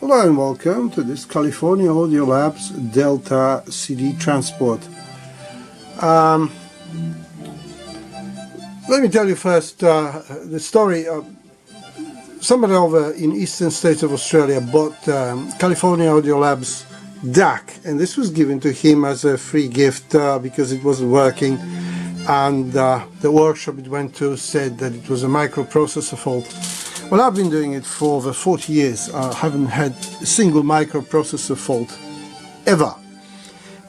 Hello and welcome to this California Audio Labs Delta CD transport. Let me tell you first the story. Somebody over in eastern states of Australia bought California Audio Labs DAC, and this was given to him as a free gift because it wasn't working, and the workshop it went to said that it was a microprocessor fault. Well, I've been doing it for over 40 years. I haven't had a single microprocessor fault, ever.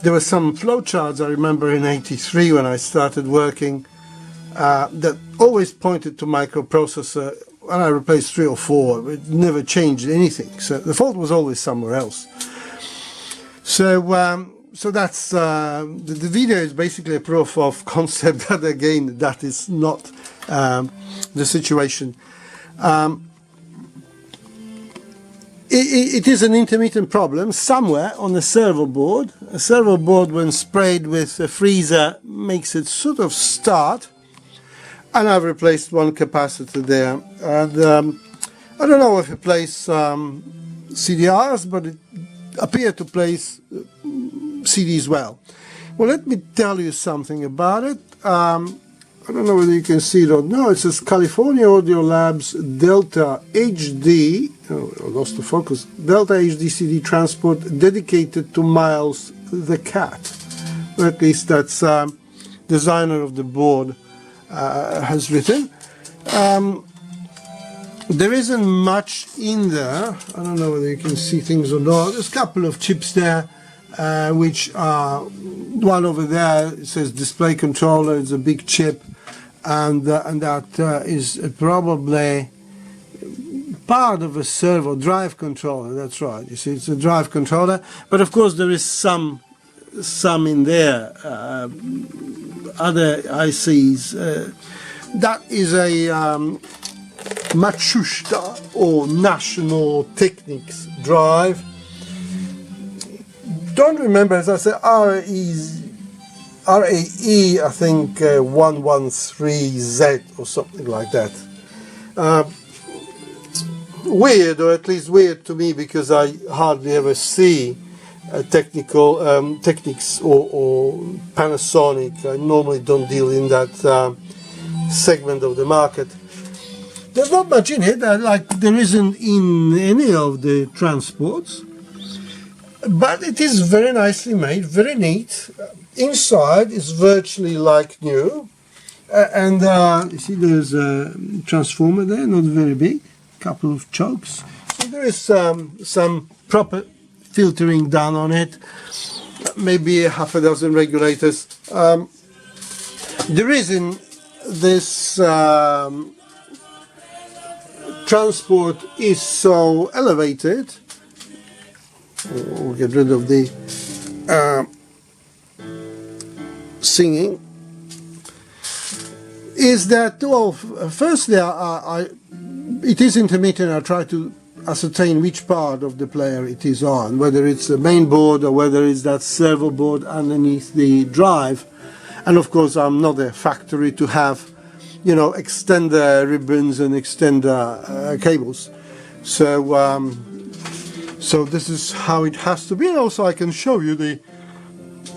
There were some flowcharts I remember in '83 when I started working that always pointed to microprocessor, and I replaced 3 or 4. It never changed anything, so the fault was always somewhere else. So that's the video is basically a proof of concept that again that is not the situation. It is an intermittent problem somewhere on the servo board. A servo board, when sprayed with a freezer, makes it sort of start, and I've replaced one capacitor there. And I don't know if it plays CDRs, but it appeared to place CDs well. Well, let me tell you something about it. I don't know whether you can see it or no. It says California Audio Labs Delta HD, oh, I lost the focus, Delta HD CD transport dedicated to Miles the cat. Or at least that's designer of the board has written. There isn't much in there. I don't know whether you can see things or not. There's a couple of chips there, which are one over there. It says display controller. It's a big chip. And that is probably part of a servo drive controller. That's right. You see, it's a drive controller. But of course, there is some in there. Other ICs. That is a Matsushita or National Technics drive. Don't remember, as I said, RAE, I think 113Z or something like that. Weird, or at least weird to me, because I hardly ever see Technics or Panasonic. I normally don't deal in that segment of the market. There's not much in it, like there isn't in any of the transports, but it is very nicely made, very neat. Inside is virtually like new, and you see there's a transformer there, not very big, couple of chokes. So there is some proper filtering done on it, maybe half a dozen regulators. The reason this transport is so elevated, we'll get rid of the singing, is that, well, firstly it is intermittent. I try to ascertain which part of the player it is on, whether it's the main board or whether it's that servo board underneath the drive. And of course I'm not a factory to have, you know, extender ribbons and extender cables, so this is how it has to be. And also I can show you the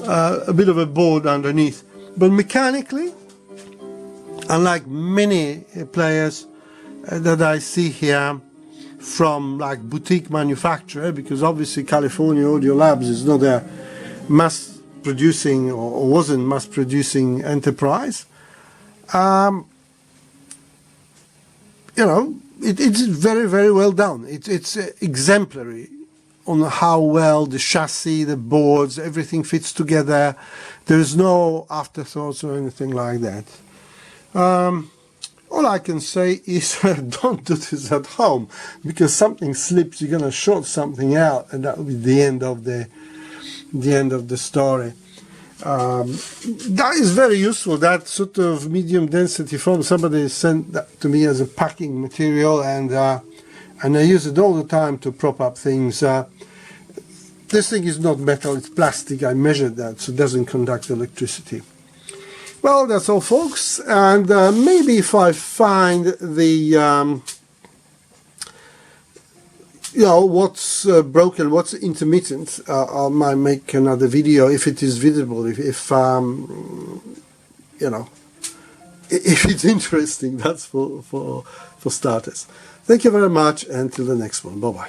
a bit of a board underneath, but mechanically, unlike many players that I see here from like boutique manufacturer, because obviously California Audio Labs is not a mass producing or wasn't mass producing enterprise. You know, it's very, very well done. It's exemplary on how well the chassis, the boards, everything fits together. There's no afterthoughts or anything like that. All I can say is don't do this at home, because something slips, you're going to short something out, and that will be the end of the story. That is very useful, that sort of medium density foam. Somebody sent that to me as a packing material, and I use it all the time to prop up things. This thing is not metal, it's plastic. I measured that, so it doesn't conduct electricity. Well, that's all, folks, and maybe if I find the you know, what's broken, what's intermittent. I might make another video if it is visible, if you know, if it's interesting. That's for starters. Thank you very much, and till the next one. Bye bye.